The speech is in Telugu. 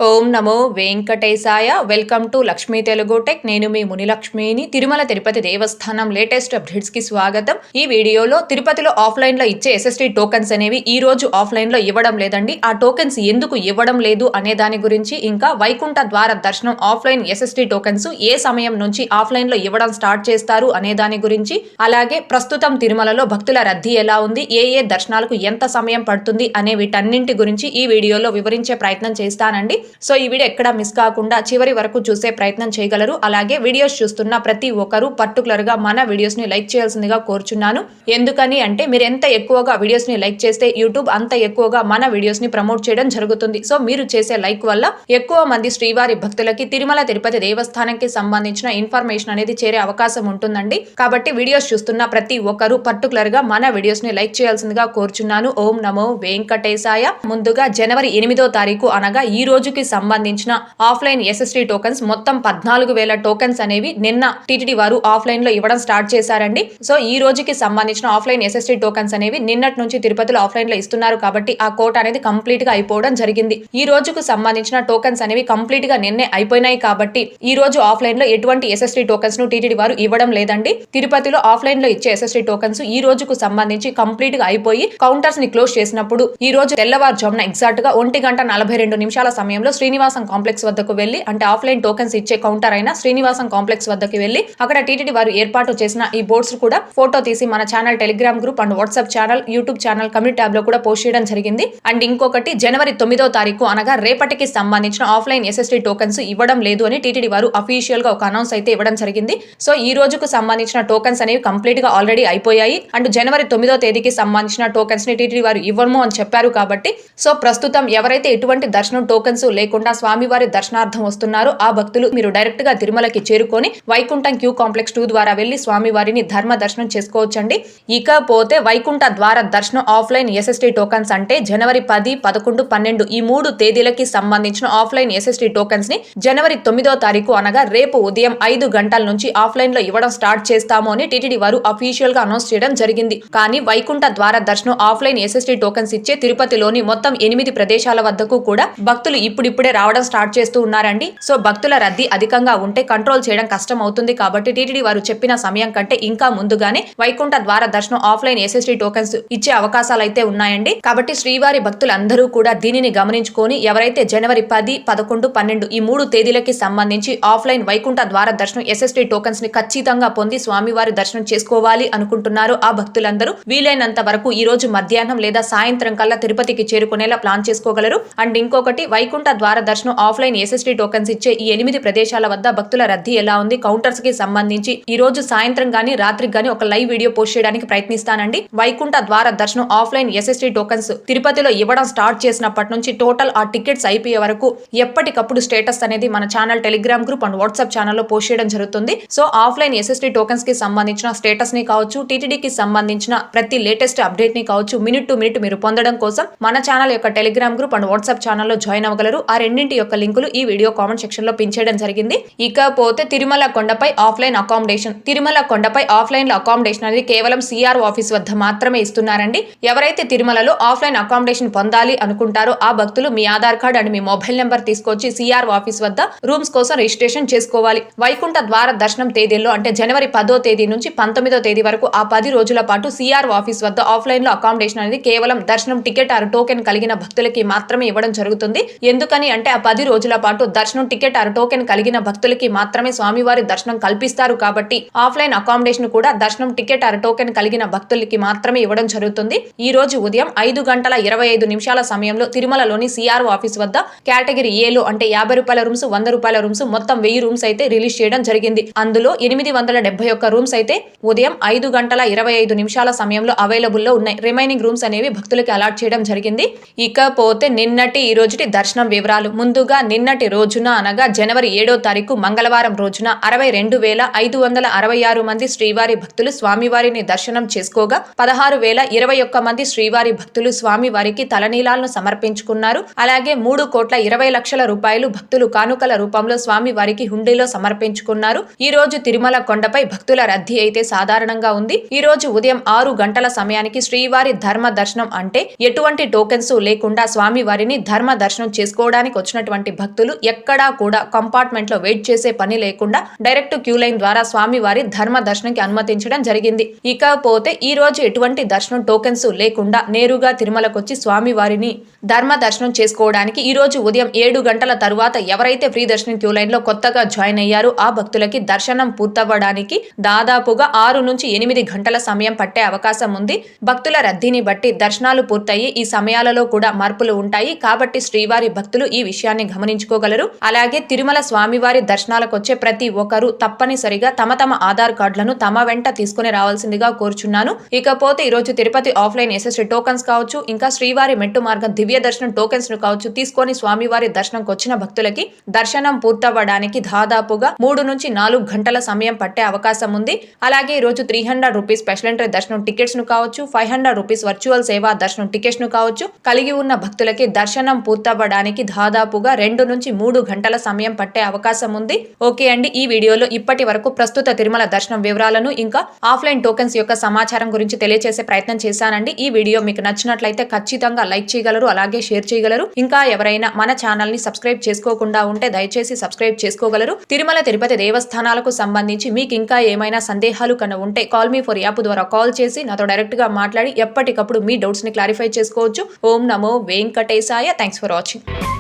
Om Namo Venkatesaya. Welcome to Lakshmi Telugu tech. నేను మీ మునిలక్ష్మిని. తిరుమల తిరుపతి దేవస్థానం లేటెస్ట్ అప్డేట్స్ కి స్వాగతం. ఈ వీడియోలో తిరుపతిలో ఆఫ్లైన్ లో ఇచ్చే ఎస్ఎస్టీ టోకెన్స్ అనేవి ఈ రోజు ఆఫ్లైన్ లో ఇవ్వడం లేదండి. ఆ టోకెన్స్ ఎందుకు ఇవ్వడం లేదు అనే దాని గురించి, ఇంకా వైకుంఠ ద్వార దర్శనం ఆఫ్లైన్ ఎస్ఎస్టీ టోకెన్స్ ఏ సమయం నుంచి ఆఫ్లైన్ లో ఇవ్వడం స్టార్ట్ చేస్తారు అనే దాని గురించి, అలాగే ప్రస్తుతం తిరుమలలో భక్తుల రద్దీ ఎలా ఉంది, ఏ దర్శనాలకు ఎంత సమయం పడుతుంది అనే వీటన్నింటి గురించి ఈ వీడియోలో వివరించే ప్రయత్నం చేస్తానండి. సో ఈ వీడియో ఎక్కడ మిస్ కాకుండా చివరి వరకు చూసే ప్రయత్నం చేయగలరు. అలాగే వీడియోస్ చూస్తున్న ప్రతి ఒక్కరూ పర్టికులర్ గా మన వీడియోస్ ని లైక్ చేయాల్సిందిగా కోరుచున్నాను. ఎందుకని అంటే మీరు ఎంత ఎక్కువగా వీడియోస్ ని లైక్ చేస్తే యూట్యూబ్ అంత ఎక్కువగా మన వీడియోస్ ని ప్రమోట్ చేయడం జరుగుతుంది. సో మీరు చేసే లైక్ వల్ల ఎక్కువ మంది శ్రీవారి భక్తులకి తిరుమల తిరుపతి దేవస్థానానికి సంబంధించిన ఇన్ఫర్మేషన్ అనేది చేరే అవకాశం ఉంటుందండి. కాబట్టి వీడియోస్ చూస్తున్న ప్రతి ఒక్కరూ పర్టికులర్ గా మన వీడియోస్ ని లైక్ చేయాల్సిందిగా కోరుచున్నాను. ఓం నమో వెంకటేశాయ. ముందుగా జనవరి 8వ తారీఖు అనగా ఈ రోజుకి సంబంధించిన ఆఫ్లైన్ ఎస్ఎస్టీ టోకెన్స్ మొత్తం 14,000 టోకెన్స్ అనేవి నిన్న టీటీడీ వారు ఆఫ్లైన్ లో ఇవ్వడం స్టార్ట్ చేశారండి. సో ఈ రోజుకి సంబంధించిన ఆఫ్లైన్ ఎస్ఎస్టీ టోకెన్స్ అనేవి నిన్నటి నుంచి తిరుపతిలో ఆఫ్లైన్ లో ఇస్తున్నారు. కాబట్టి ఆ కోట అనేది కంప్లీట్ గా అయిపోవడం జరిగింది. ఈ రోజుకు సంబంధించిన టోకెన్స్ అనేవి కంప్లీట్ గా నిన్నే అయిపోయినాయి. కాబట్టి ఈ రోజు ఆఫ్లైన్ లో ఎటువంటి ఎస్ఎస్టీ టోకెన్స్ ను టీటీడీ వారు ఇవ్వడం లేదండి. తిరుపతిలో ఆఫ్లైన్ లో ఇచ్చే ఎస్ఎస్టీ టోకెన్స్ ఈ రోజుకు సంబంధించి కంప్లీట్ గా అయిపోయి కౌంటర్స్ ని క్లోజ్ చేసినప్పుడు ఈ రోజు తెల్లవారుజామున ఎగ్జాక్ట్ గా 1:42 సమయంలో శ్రీనివాసం కాంప్లెక్స్ వద్దకు వెళ్లి, అంటే ఆఫ్లైన్ టోకెన్స్ ఇచ్చే కౌంటర్ అయిన శ్రీనివాసం కాంప్లెక్స్ వద్దకు వెళ్లి అక్కడ టీటీడీ వారు ఏర్పాటు చేసిన ఈ బోర్డ్స్ కూడా ఫోటో తీసి మన channel Telegram group and WhatsApp channel, YouTube channel community tab లో కూడా పోస్ట్ చేయడం జరిగింది. అండ్ ఇంకొకటి జనవరి 9వ తారీఖు అనగా రేపటికి సంబంధించిన ఆఫ్లైన్ ఎస్ఎస్టీ టోకెన్స్ ఇవ్వడం లేదు అని టీటీడీ వారు అఫీషియల్ గా ఒక అనౌన్స్ అయితే ఇవ్వడం జరిగింది. సో ఈ రోజుకు సంబంధించిన టోకెన్స్ అనేవి కంప్లీట్ గా ఆల్రెడీ అయిపోయాయి. అండ్ జనవరి 9వ తేదీకి సంబంధించిన టోకెన్స్ ని టీటీడీ వారు ఇవ్వము అని చెప్పారు. కాబట్టి సో ప్రస్తుతం ఎవరైతే ఎటువంటి దర్శనం టోకెన్స్ లేకుండా స్వామివారి దర్శనార్థం వస్తున్నారో ఆ భక్తులు మీరు డైరెక్ట్ గా తిరుమలకి చేరుకొని వైకుంఠం క్యూ కాంప్లెక్స్ 2 ద్వారా వెళ్లి స్వామివారిని ధర్మ దర్శనం చేసుకోవచ్చండి. ఇకపోతే వైకుంఠ ద్వార దర్శనం ఆఫ్లైన్ ఎస్ఎస్టీ టోకెన్స్ అంటే జనవరి 10, 11, 12 ఈ 3 తేదీలకి సంబంధించిన ఆఫ్లైన్ ఎస్ఎస్టీ టోకెన్స్ ని జనవరి 9వ తారీఖు అనగా రేపు ఉదయం 5 గంటల నుంచి ఆఫ్లైన్ లో ఇవ్వడం స్టార్ట్ చేస్తాము అని టీటీడీ వారు అఫీషియల్ గా అనౌన్స్ చేయడం జరిగింది. కానీ వైకుంఠ ద్వార దర్శనం ఆఫ్లైన్ ఎస్ఎస్టీ టోకెన్స్ ఇచ్చే తిరుపతిలోని మొత్తం 8 ప్రదేశాల వద్దకు కూడా భక్తులు ఇప్పుడిప్పుడే రావడం స్టార్ట్ చేస్తూ ఉన్నారండి. సో భక్తుల రద్దీ అధికంగా ఉంటే కంట్రోల్ చేయడం కష్టం అవుతుంది. కాబట్టి టీటీడీ వారు చెప్పిన సమయం కంటే ఇంకా ముందుగానే వైకుంఠ ద్వార దర్శనం ఆఫ్లైన్ ఎస్ఎస్టీ టోకెన్స్ ఇచ్చే అవకాశాలు అయితే ఉన్నాయండి. కాబట్టి శ్రీవారి భక్తులందరూ కూడా దీనిని గమనించుకొని ఎవరైతే జనవరి 10, 11, 12 ఈ 3 తేదీలకి సంబంధించి ఆఫ్లైన్ వైకుంఠ ద్వార దర్శనం ఎస్ఎస్టీ టోకెన్స్ ని ఖచ్చితంగా పొంది స్వామివారి దర్శనం చేసుకోవాలి అనుకుంటున్నారు ఆ భక్తులందరూ వీలైనంత వరకు ఈ రోజు మధ్యాహ్నం లేదా సాయంత్రం కల్లా తిరుపతికి చేరుకునేలా ప్లాన్ చేసుకోగలరు. అండ్ ఇంకొకటి వైకుంఠ ద్వార దర్శనం ఆఫ్లైన్ ఎస్ఎస్టీ టోకెన్స్ ఇచ్చే ఈ 8 ప్రదేశాల వద్ద భక్తుల రద్దీ ఎలా ఉంది, కౌంటర్స్ కి సంబంధించి ఈ రోజు సాయంత్రం గానీ రాత్రికి గానీ ఒక లైవ్ వీడియో పోస్ట్ చేయడానికి ప్రయత్నిస్తానండి. వైకుంఠ ద్వార దర్శనం ఆఫ్లైన్ ఎస్ఎస్టీ టోకెన్స్ తిరుపతిలో ఇవ్వడం స్టార్ట్ చేసినప్పటి నుంచి టోటల్ ఆ టికెట్స్ అయిపోయే వరకు ఎప్పటికప్పుడు స్టేటస్ అనేది మన channel Telegram group and WhatsApp ఛానల్లో పోస్ట్ చేయడం జరుగుతుంది. సో ఆఫ్లైన్ ఎస్ఎస్టీ టోకెన్స్ కి సంబంధించిన స్టేటస్ ని కావచ్చు, టీటీడీకి సంబంధించిన ప్రతి లేటెస్ట్ అప్డేట్ ని కావచ్చు, మినిట్ టు మినిట్ మీరు పొందడం కోసం మన ఛానల్ యొక్క టెలిగ్రామ్ గ్రూప్ అండ్ వాట్సాప్ ఛానల్లో జాయిన్ అవ్వగలరు. ఆ రెండింటి యొక్క లింకులు ఈ వీడియో కామెంట్ సెక్షన్ లో పిన్ చేయడం జరిగింది. ఇకపోతే తిరుమల కొండపై ఆఫ్లైన్ అకామిడేషన్. తిరుమల కొండపై ఆఫ్లైన్ లో అకామిడేషన్ అనేది కేవలం సిఆర్ ఆఫీస్ వద్ద మాత్రమే ఇస్తున్నారండి. ఎవరైతే తిరుమలలో ఆఫ్లైన్ అకామిడేషన్ పొందాలి అనుకుంటారో ఆ భక్తులు మీ ఆధార్ కార్డ్ అండ్ మీ మొబైల్ నెంబర్ తీసుకొచ్చి సిఆర్ ఆఫీస్ వద్ద రూమ్స్ కోసం రిజిస్ట్రేషన్ చేసుకోవాలి. వైకుంఠ ద్వార దర్శనం తేదీల్లో అంటే జనవరి 10వ తేదీ నుంచి 19వ తేదీ వరకు ఆ 10 రోజుల పాటు సిఆర్ ఆఫీస్ వద్ద ఆఫ్లైన్ లో అకామిడేషన్ అనేది కేవలం దర్శనం టికెట్ ఆర్ టోకెన్ కలిగిన భక్తులకి మాత్రమే ఇవ్వడం జరుగుతుంది. ఎందుకని అంటే ఆ 10 రోజుల పాటు దర్శనం టికెట్ ఆర్ టోకెన్ కలిగిన భక్తులకి మాత్రమే స్వామివారి దర్శనం కల్పిస్తారు. కాబట్టి ఆఫ్లైన్ అకామిడేషన్ కూడా దర్శనం టికెట్ ఆర్ టోకెన్ కలిగిన భక్తులకి మాత్రమే ఇవ్వడం జరుగుతుంది. ఈ రోజు ఉదయం 5:25 సమయంలో తిరుమలలోని సిఆర్ ఆఫీస్ వద్ద కేటగిరీ ఏలో అంటే 50 రూపాయల రూమ్స్, 100 రూపాయల రూమ్స్ మొత్తం 1000 రూమ్స్ అయితే రిలీజ్ చేయడం జరిగింది. అందులో 871 రూమ్స్ అయితే ఉదయం 5:25 సమయంలో అవైలబుల్ లో ఉన్నాయి. రిమైనింగ్ రూమ్స్ అనేవి భక్తులకి అలాట్ చేయడం జరిగింది. ఇకపోతే నిన్నటి ఈ రోజుటి దర్శనం వివరాలు. ముందుగా నిన్నటి రోజున అనగా జనవరి 7వ తారీఖు మంగళవారం రోజున 62,566 మంది శ్రీవారి భక్తులు స్వామివారిని దర్శనం చేసుకోగా 16,021 మంది శ్రీవారి భక్తులు స్వామివారికి తలనీలాలను సమర్పించుకున్నారు. అలాగే 3,20,00,000 రూపాయలు భక్తులు కానుకల రూపంలో స్వామివారికి హుండీలో సమర్పించుకున్నారు. ఈ రోజు తిరుమల కొండపై భక్తుల రద్దీ అయితే సాధారణంగా ఉంది. ఈ రోజు ఉదయం 6 గంటల సమయానికి శ్రీవారి ధర్మ దర్శనం అంటే ఎటువంటి టోకెన్స్ లేకుండా స్వామివారిని ధర్మ దర్శనం చేసుకోవడం చేసుకోవడానికి వచ్చినటువంటి భక్తులు ఎక్కడా కూడా కంపార్ట్మెంట్ లో వెయిట్ చేసే పని లేకుండా డైరెక్ట్ క్యూ లైన్ ద్వారా స్వామివారి ధర్మ దర్శనంకి అనుమతించడం జరిగింది. ఇకపోతే ఈ రోజు ఎటువంటి దర్శనం టోకెన్స్ లేకుండా నేరుగా తిరుమలకు వచ్చి స్వామివారిని ధర్మ దర్శనం చేసుకోవడానికి ఈ రోజు ఉదయం 7 గంటల తరువాత ఎవరైతే ఫ్రీ దర్శనం క్యూ లైన్ లో కొత్తగా జాయిన్ అయ్యారో ఆ భక్తులకి దర్శనం పూర్తవ్వడానికి దాదాపుగా 6 నుంచి 8 గంటల సమయం పట్టే అవకాశం ఉంది. భక్తుల రద్దీని బట్టి దర్శనాలు పూర్తయి ఈ సమయాలలో కూడా మార్పులు ఉంటాయి కాబట్టి శ్రీవారి భక్తులు ఈ విషయాన్ని గమనించుకోగలరు. అలాగే తిరుమల స్వామివారి దర్శనాలకు వచ్చే ప్రతి ఒక్కరూ తప్పనిసరిగా తమ ఆధార్ కార్డులను తమ వెంట తీసుకుని రావాల్సిందిగా కోరుచున్నాను. ఇకపోతే ఈ రోజు తిరుపతి ఆఫ్లైన్ ఎస్ఎస్టీ టోకన్స్ కావచ్చు, ఇంకా శ్రీవారి మెట్టు మార్గం దివ్య దర్శనం టోకెన్స్ ను కావచ్చు తీసుకొని స్వామివారి దర్శనంకి వచ్చిన భక్తులకి దర్శనం పూర్తవ్వడానికి దాదాపుగా 3 నుంచి 4 గంటల సమయం పట్టే అవకాశం ఉంది. అలాగే ఈ రోజు 300 రూపీస్ స్పెషల్ ఎంట్రీ దర్శనం టికెట్స్ ను కావచ్చు, 500 రూపీస్ వర్చువల్ సేవా దర్శనం టికెట్స్ ను కావచ్చు కలిగి ఉన్న భక్తులకి దర్శనం పూర్తవ్వడానికి దాదాపుగా 2 నుంచి 3 గంటల సమయం పట్టే అవకాశం ఉంది. ఓకే అండి, ఈ వీడియోలో ఇప్పటి వరకు ప్రస్తుత తిరుమల దర్శనం వివరాలను ఇంకా ఆఫ్లైన్ టోకెన్స్ యొక్క సమాచారం గురించి తెలియజేసే ప్రయత్నం చేశానండి. ఈ వీడియో మీకు నచ్చినట్లయితే ఖచ్చితంగా లైక్ చేయగలరు, అలాగే షేర్ చేయగలరు. ఇంకా ఎవరైనా మన ఛానల్ ని సబ్స్క్రైబ్ చేసుకోకుండా ఉంటే దయచేసి సబ్స్క్రైబ్ చేసుకోగలరు. తిరుమల తిరుపతి దేవస్థానాలకు సంబంధించి మీకు ఇంకా ఏమైనా సందేహాలు కన్నా ఉంటే కాల్ మీ ఫర్ యాప్ ద్వారా కాల్ చేసి నాతో డైరెక్ట్ గా మాట్లాడి ఎప్పటికప్పుడు మీ డౌట్స్ ని క్లారిఫై చేసుకోవచ్చు. ఓం నమో వెంకటేశాయ. Thanks for watching.